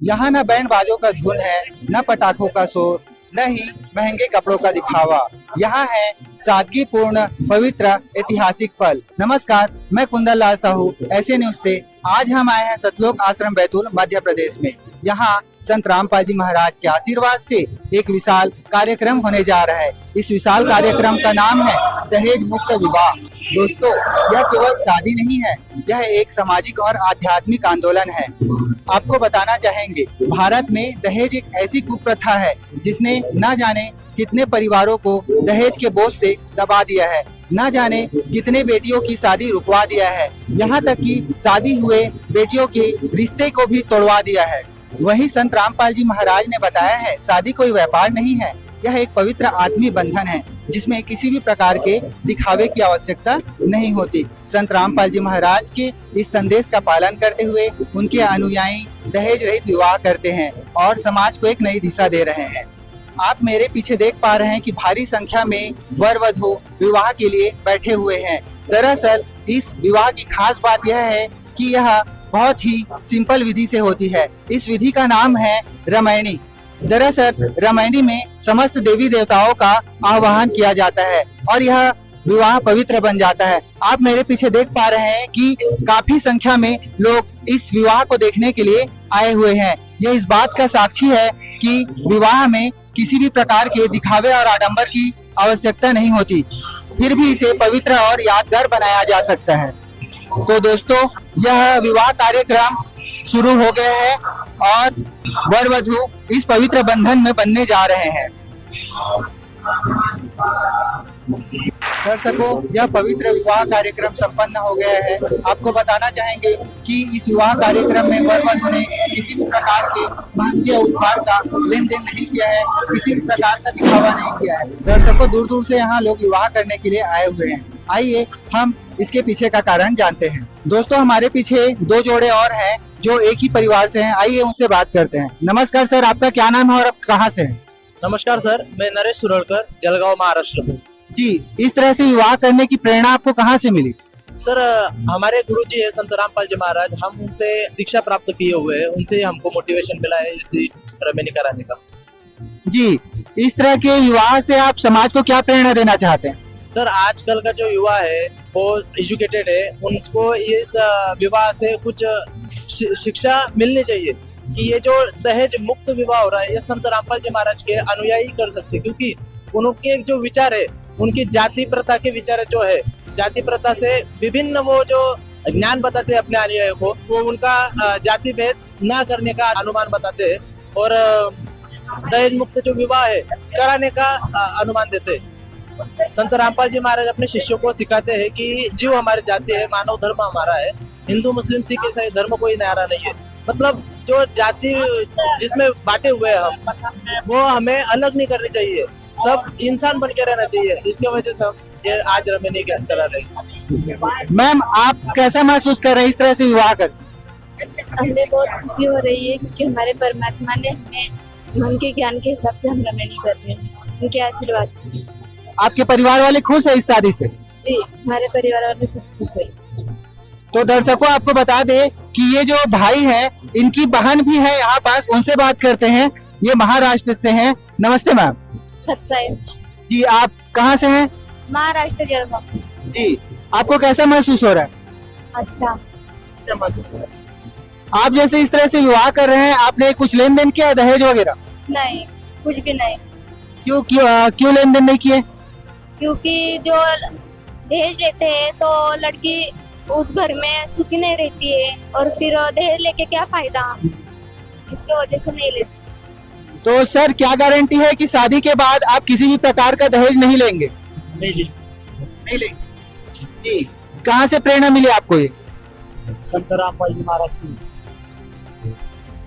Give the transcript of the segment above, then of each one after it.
यहाँ न बैंड बाजों का धुन है, न पटाखों का शोर, न ही महंगे कपड़ों का दिखावा। यहाँ है सादगी पूर्ण, पवित्र, ऐतिहासिक पल। नमस्कार, मैं कुंदन लाल साहू, ऐसे न्यूज से। आज हम आए हैं सतलोक आश्रम बैतूल मध्य प्रदेश में। यहाँ संत रामपाल जी महाराज के आशीर्वाद से एक विशाल कार्यक्रम होने जा रहा है। इस विशाल कार्यक्रम का नाम है दहेज मुक्त विवाह। दोस्तों, यह केवल शादी नहीं है, यह एक सामाजिक और आध्यात्मिक आंदोलन है। आपको बताना चाहेंगे, भारत में दहेज एक ऐसी कुप्रथा है जिसने न जाने कितने परिवारों को दहेज के बोझ से दबा दिया है, न जाने कितने बेटियों की शादी रुकवा दिया है, यहाँ तक कि शादी हुए बेटियों के रिश्ते को भी तोड़वा दिया है। वहीं संत रामपाल जी महाराज ने बताया है, शादी कोई व्यापार नहीं है, यह एक पवित्र आत्मीय बंधन है जिसमें किसी भी प्रकार के दिखावे की आवश्यकता नहीं होती। संत रामपाल जी महाराज के इस संदेश का पालन करते हुए उनके अनुयायी दहेज रहित विवाह करते हैं और समाज को एक नई दिशा दे रहे हैं। आप मेरे पीछे देख पा रहे हैं कि भारी संख्या में वर वधू विवाह के लिए बैठे हुए हैं। दरअसल इस विवाह की खास बात यह है कि यह बहुत ही सिंपल विधि से होती है। इस विधि का नाम है रामायणी। दरअसल रामायणी में समस्त देवी देवताओं का आह्वान किया जाता है और यह विवाह पवित्र बन जाता है। आप मेरे पीछे देख पा रहे हैं कि काफी संख्या में लोग इस विवाह को देखने के लिए आए हुए हैं। यह इस बात का साक्षी है कि विवाह में किसी भी प्रकार के दिखावे और आडंबर की आवश्यकता नहीं होती, फिर भी इसे पवित्र और यादगार बनाया जा सकता है। तो दोस्तों, यह विवाह कार्यक्रम शुरू हो गया है और वर वधू इस पवित्र बंधन में बनने जा रहे हैं। दर्शकों, यह पवित्र विवाह कार्यक्रम संपन्न हो गया है। आपको बताना चाहेंगे कि इस विवाह कार्यक्रम में वर वधू ने किसी भी प्रकार के महंगे उपहार का लेन देन नहीं किया है, किसी भी प्रकार का दिखावा नहीं किया है। दर्शकों, दूर दूर से यहाँ लोग विवाह करने के लिए आए हुए हैं। आइए हम इसके पीछे का कारण जानते हैं। दोस्तों, हमारे पीछे दो जोड़े और हैं जो एक ही परिवार से हैं। आइए उनसे बात करते हैं। नमस्कार सर, आपका क्या नाम है और आप कहाँ से हैं? नमस्कार सर, मैं नरेश सुरलकर, जलगांव महाराष्ट्र से। जी, इस तरह से विवाह करने की प्रेरणा आपको कहाँ से मिली? सर, हमारे गुरुजी है संत रामपाल जी महाराज, हम उनसे दीक्षा प्राप्त किए हुए हैं, उनसे हमको मोटिवेशन मिला है इसी रामायणी कराने का। जी, इस तरह के विवाह से आप समाज को क्या प्रेरणा देना चाहते हैं? सर, आजकल का जो युवा है वो एजुकेटेड है, उनको इस विवाह से कुछ शिक्षा मिलनी चाहिए कि ये जो दहेज मुक्त विवाह हो रहा है ये संत रामपाल जी महाराज के अनुयायी कर सकते हैं, क्योंकि उनके जो विचार है, उनकी जाति प्रथा के विचार जो है, जाति प्रथा से विभिन्न वो जो ज्ञान बताते हैं अपने अनुयायियों को, वो उनका जाति भेद न करने का अनुमान बताते हैं और दहेज मुक्त जो विवाह है कराने का अनुमान देते हैं। संत रामपाल जी महाराज अपने शिष्यों को सिखाते हैं कि जीव हमारी जाति है, मानव धर्म हमारा है, हिंदू मुस्लिम सिख ईसाई धर्म कोई न्यारा नहीं है। मतलब जो जाति जिसमें बांटे हुए हैं हम, वो हमें अलग नहीं करनी चाहिए, सब इंसान बन के रहना चाहिए। इसके वजह से हम ये आज रामायणी करा रहे हैं। मैम, आप कैसा महसूस कर रहे हैं इस तरह से विवाह कर? हमें बहुत खुशी हो रही है क्योंकि हमारे परमात्मा ने हमें उनके ज्ञान के हिसाब से हम रामायणी कर रहे हैं, उनके आशीर्वाद से। आपके परिवार वाले खुश है इस शादी से? जी, हमारे परिवार वाले सब खुश है। तो दर्शकों, आपको बता दे कि ये जो भाई है, इनकी बहन भी है यहाँ पास, उनसे बात करते हैं। ये महाराष्ट्र से हैं। नमस्ते मैम। सत्साई जी, आप कहाँ से हैं? महाराष्ट्र जलगांव। जी, आपको कैसा महसूस हो रहा है? अच्छा महसूस हो रहा है। आप जैसे इस तरह से विवाह कर रहे हैं, आपने कुछ लेन देन किया दहेज वगैरह? नहीं, कुछ भी नहीं। क्यों लेन देन नहीं किए? क्योंकि जो दहेज लेते हैं तो लड़की उस घर में सुखी नहीं रहती है और फिर दहेज लेके क्या फायदा, इसके वजह से नहीं लेते। तो सर, क्या गारंटी है कि शादी के बाद आप किसी भी प्रकार का दहेज नहीं लेंगे? नहीं लेंगे। जी, कहाँ से प्रेरणा मिली आपको ये? संत रामपाल जी महाराज से।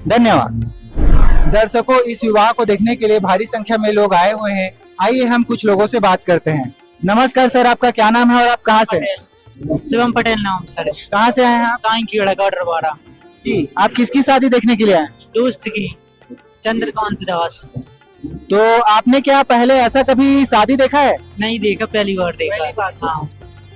धन्यवाद। दर्शकों, इस विवाह को देखने के लिए भारी संख्या में लोग आए हुए हैं। आइए हम कुछ लोगों से बात करते हैं। नमस्कार सर, आपका क्या नाम है और आप कहाँ से? शिवम पटेल नाम सर। कहाँ से आए हैं आप? साईं कीड़ा गार्डर बारा। जी, आप किसकी शादी देखने के लिए आए? दोस्त की, चंद्रकांत दास। तो आपने क्या पहले ऐसा कभी शादी देखा है? नहीं देखा, पहली बार देखा। हाँ।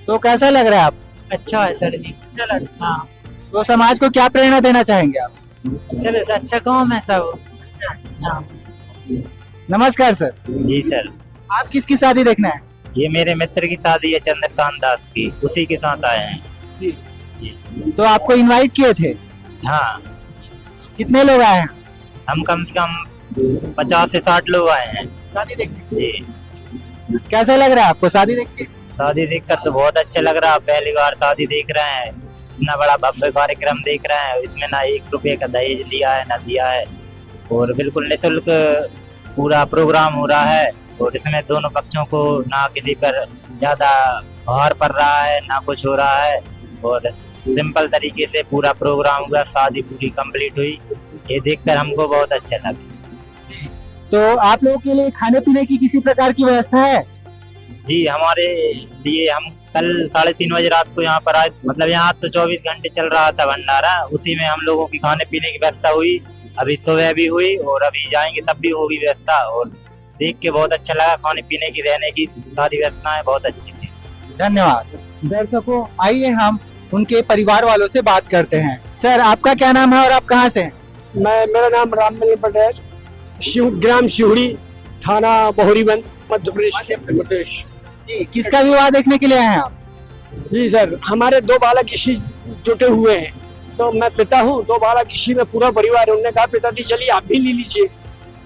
तो कैसा लग रहा है आप? अच्छा है सर जी। अच्छा लग रहा है। हाँ। तो समाज को क्या प्रेरणा देना चाहेंगे आप? सर अच्छा काम है सब। हाँ नमस्कार सर, जी सर, आप किसकी शादी देखना है? ये मेरे मित्र की शादी है चंद्रकांत दास की, उसी के साथ आए हैं। तो आपको इनवाइट किए थे, हाँ, कितने लोग आए हैं हम कम से कम 50 से 60 लोग आए हैं। शादी देखने? जी, कैसा लग रहा है आपको शादी देख के? शादी देखकर तो बहुत अच्छा लग रहा है। पहली बार शादी देख रहे हैं, इतना बड़ा भव्य कार्यक्रम देख रहे हैं। इसमें ना 1 रुपए का दहेज लिया है ना दिया है, और बिल्कुल निःशुल्क पूरा प्रोग्राम हो रहा है। और इसमें दोनों पक्षों को ना किसी पर ज्यादा भार पड़ रहा है ना कुछ हो रहा है, और सिंपल तरीके से पूरा प्रोग्राम हुआ, शादी पूरी कंप्लीट हुई। ये देखकर हमको बहुत अच्छा लगा। तो आप लोगों के लिए खाने पीने की किसी प्रकार की व्यवस्था है? जी, हमारे लिए हम कल 3:30 बजे रात को यहाँ पर आए। मतलब यहाँ तो 24 घंटे चल रहा था भंडारा, उसी में हम लोगों की खाने पीने की व्यवस्था हुई। अभी सुबह भी हुई और अभी जाएंगे तब भी होगी व्यवस्था, और देख के बहुत अच्छा लगा। खाने पीने की, रहने की सारी व्यवस्थाएं बहुत अच्छी थी। धन्यवाद। दर्शकों, आइए हम उनके परिवार वालों से बात करते हैं। सर, आपका क्या नाम है और आप कहाँ से हैं? मेरा नाम राममिल पटेल, ग्राम शिवड़ी, थाना बहोरीबंद, मध्य प्रदेश। जी, किसका विवाह देखने के लिए आए हैं आप? जी सर, हमारे 2 बालक इसी जुटे हुए हैं। तो मैं पिता हूँ, 2 बालक इसी में पूरा परिवार है। उन्होंने कहा पिताजी चलिए आप भी ले लीजिए,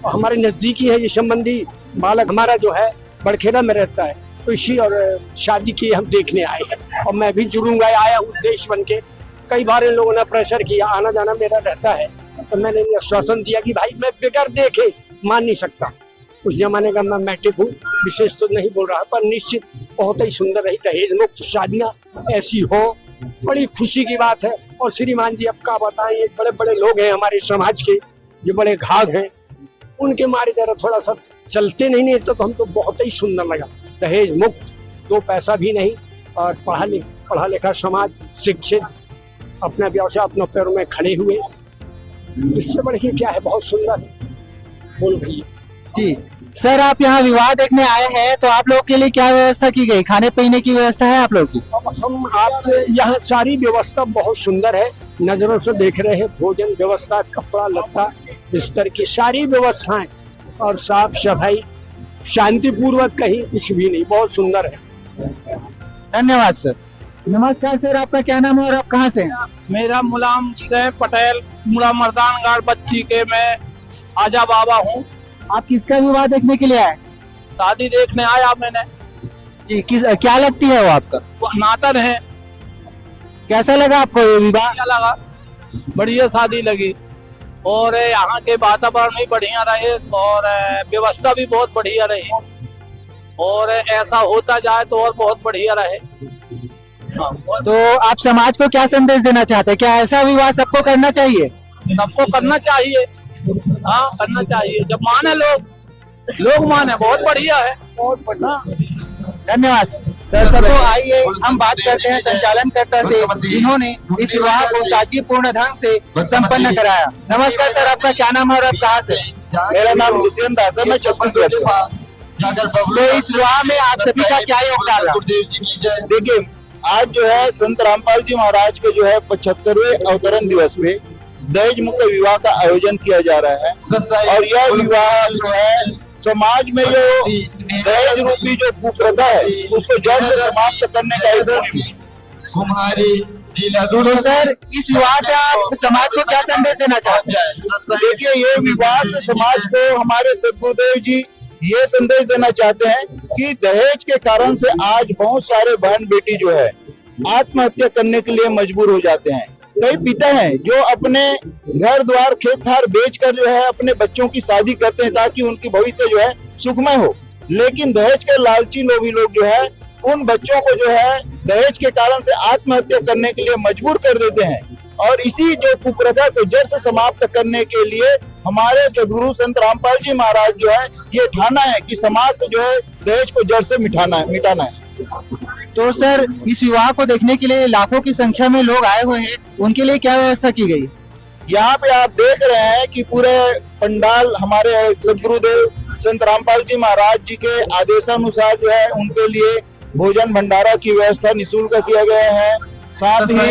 और हमारे नजदीकी है ये संबंधी। बालक हमारा जो है बड़खेड़ा में रहता है, तो इसी और शादी की हम देखने आए हैं। और मैं भी जुड़ूंगा, आया हूँ देश बन के। कई बार इन लोगों ने प्रेशर किया, आना जाना मेरा रहता है, तो मैंने इन्हें आश्वासन दिया कि भाई मैं बगैर देखे मान नहीं सकता। उस जमाने का मैं मैट्रिक हूँ, विशेष तो नहीं बोल रहा, पर निश्चित बहुत ही सुंदर रही दहेज मुक्त शादियाँ ऐसी हो, बड़ी खुशी की बात है। और श्रीमान जी अब का बताएं, ये बड़े बड़े लोग हैं हमारे समाज के, जो बड़े घाघ हैं, उनके मारे जरा थोड़ा सा चलते नहीं तो हमको बहुत ही सुंदर लगा। दहेज मुक्त, 2 पैसा भी नहीं, और पढ़ा लिखा समाज, शिक्षित, अपना व्यवसाय अपने पैरों में खड़े हुए, इससे बढ़ के क्या है, बहुत सुंदर है। बोल भैया। जी सर, आप यहाँ विवाह देखने आए हैं, तो आप लोगों के लिए क्या व्यवस्था की गई? खाने पीने की व्यवस्था है आप लोगों की? अब हम आपसे, यहाँ सारी व्यवस्था बहुत सुंदर है, नजरों से देख रहे हैं। भोजन व्यवस्था, कपड़ा लत्ता, बिस्तर की सारी व्यवस्थाएं, और साफ सफाई, शांतिपूर्वक, कहीं कुछ भी नहीं, बहुत सुंदर है। धन्यवाद सर। नमस्कार सर, आपका क्या नाम है और आप कहाँ से हैं? मेरा मुलायम से पटेल, मुड़ा मर्दानगढ़ बच्ची के मैं आजा बाबा हूँ। आप किसका विवाह देखने के लिए आए? शादी देखने आया मैंने। जी, क्या लगती है वो आपका? वो नातन है। कैसा लगा आपको ये विवाह? क्या लगा? बढ़िया शादी लगी, और यहाँ के वातावरण भी बढ़िया रहे, और व्यवस्था भी बहुत बढ़िया रही, और ऐसा होता जाए तो और बहुत बढ़िया रहे। तो आप समाज को क्या संदेश देना चाहते हैं? क्या ऐसा विवाह सबको करना चाहिए? सबको करना चाहिए, हाँ करना चाहिए। जब माने लोग माने, बहुत बढ़िया है, बहुत बढ़िया। धन्यवाद। दर्शकों, आइए हम बात करते हैं संचालनकर्ता से, जिन्होंने इस विवाह को सादगीपूर्ण ढंग से संपन्न कराया। नमस्कार सर, आपका क्या नाम है और आप कहाँ से? मेरा नाम दुष्यंत दास है, मैं 26 वर्ष का। तो इस विवाह में आप सभी का क्या योगदान रहा? देखिए, आज जो है संत रामपाल जी महाराज के जो है 75वें अवतरण दिवस पे दहेज मुक्त विवाह का आयोजन किया जा रहा है। और यह विवाह जो है समाज में जो दहेज रूपी जो कुप्रथा है उसको जड़ से समाप्त करने का एक तो सर, इस विवाह से आप समाज को क्या संदेश देना चाहते हैं? देखिए, ये विवाह से समाज को हमारे सदगुरुदेव जी ये संदेश देना चाहते हैं कि दहेज के कारण से आज बहुत सारे बहन बेटी जो है आत्महत्या करने के लिए मजबूर हो जाते हैं। कई पिता हैं जो अपने घर द्वार खेत खार बेचकर जो है अपने बच्चों की शादी करते हैं ताकि उनकी भविष्य जो है सुखमय हो, लेकिन दहेज के लालची लोभी लोग जो है उन बच्चों को जो है दहेज के कारण से आत्महत्या करने के लिए मजबूर कर देते हैं। और इसी जो कुप्रथा को जड़ से समाप्त करने के लिए हमारे सदगुरु संत रामपाल जी महाराज जो है ये ठाना है कि समाज से जो है दहेज को जड़ से मिटाना है। तो सर, इस विवाह को देखने के लिए लाखों की संख्या में लोग आए हुए हैं, उनके लिए क्या व्यवस्था की गई? यहाँ पे आप देख रहे हैं कि पूरे पंडाल हमारे सदगुरुदेव संत रामपाल जी महाराज जी के आदेशानुसार जो है उनके लिए भोजन भंडारा की व्यवस्था निःशुल्क किया गया है। साथ ही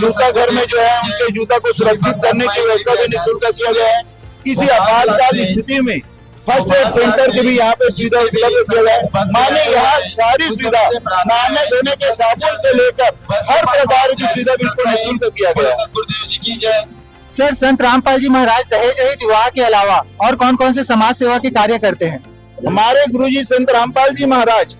जूता घर में जो है उनके जूता को सुरक्षित करने की व्यवस्था भी निःशुल्क किया गया है। किसी आपातकाल स्थिति में फर्स्ट एड सेंटर की भी यहाँ पे सुविधा उपलब्ध किया गया है। माने यहाँ सारी सुविधा नहाने धोने के साबुन से लेकर हर प्रकार की सुविधा बिल्कुल निःशुल्क किया गया है। सर, संत रामपाल जी महाराज दहेज रहित विवाह के अलावा और कौन कौन से समाज सेवा के कार्य करते हैं? हमारे गुरुजी संत रामपाल जी महाराज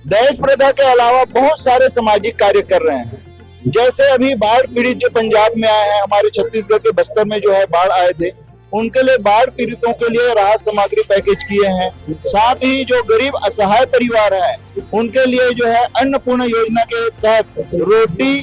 दहेज प्रथा के अलावा बहुत सारे सामाजिक कार्य कर रहे हैं। जैसे अभी बाढ़ पीड़ित जो पंजाब में आए हैं, हमारे छत्तीसगढ़ के बस्तर में जो है बाढ़ आए थे, उनके लिए बाढ़ पीड़ितों के लिए राहत सामग्री पैकेज किए हैं। साथ ही जो गरीब असहाय परिवार है उनके लिए जो है अन्नपूर्णा योजना के तहत रोटी,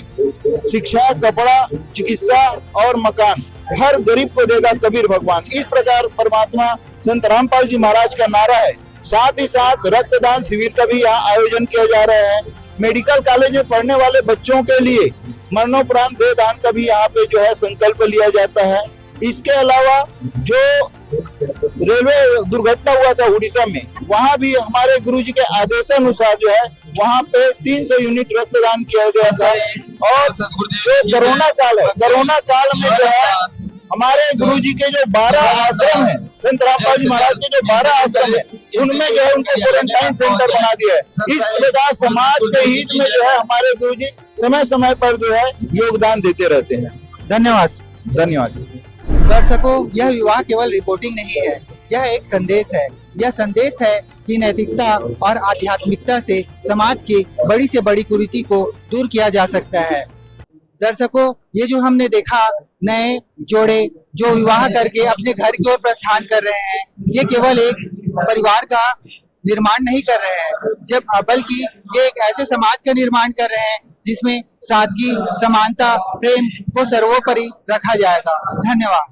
शिक्षा, कपड़ा, चिकित्सा और मकान हर गरीब को देगा कबीर भगवान। इस प्रकार परमात्मा संत रामपाल जी महाराज का नारा है। साथ ही साथ रक्तदान शिविर का भी यहाँ आयोजन किया जा रहा है। मेडिकल कॉलेज में पढ़ने वाले बच्चों के लिए मरणोपरांत देह दान का भी यहाँ पे जो है संकल्प लिया जाता है। इसके अलावा जो रेलवे दुर्घटना हुआ था उड़ीसा में, वहाँ भी हमारे गुरुजी के आदेशानुसार जो है वहाँ पे 300 यूनिट रक्तदान किया गया था। और जो कोरोना काल है, कोरोना काल में जो है हमारे गुरुजी के जो 12 आश्रम है, संत रामपाल जी महाराज के जो 12 आश्रम है, उनमें जो है उनको क्वारंटाइन सेंटर बना दिया है। इस प्रकार समाज के हित में जो है हमारे गुरुजी समय समय पर जो है योगदान देते रहते हैं। धन्यवाद। धन्यवाद। दर्शकों, यह विवाह केवल रिपोर्टिंग नहीं है, यह एक संदेश है। यह संदेश है कि नैतिकता और आध्यात्मिकता से समाज की बड़ी से बड़ी कुरीति को दूर किया जा सकता है। दर्शकों, ये जो हमने देखा नए जोड़े जो विवाह करके अपने घर की ओर प्रस्थान कर रहे हैं, ये केवल एक परिवार का निर्माण नहीं कर रहे हैं, बल्कि ये एक ऐसे समाज का निर्माण कर रहे हैं जिसमें सादगी, समानता, प्रेम को सर्वोपरि रखा जाएगा। धन्यवाद।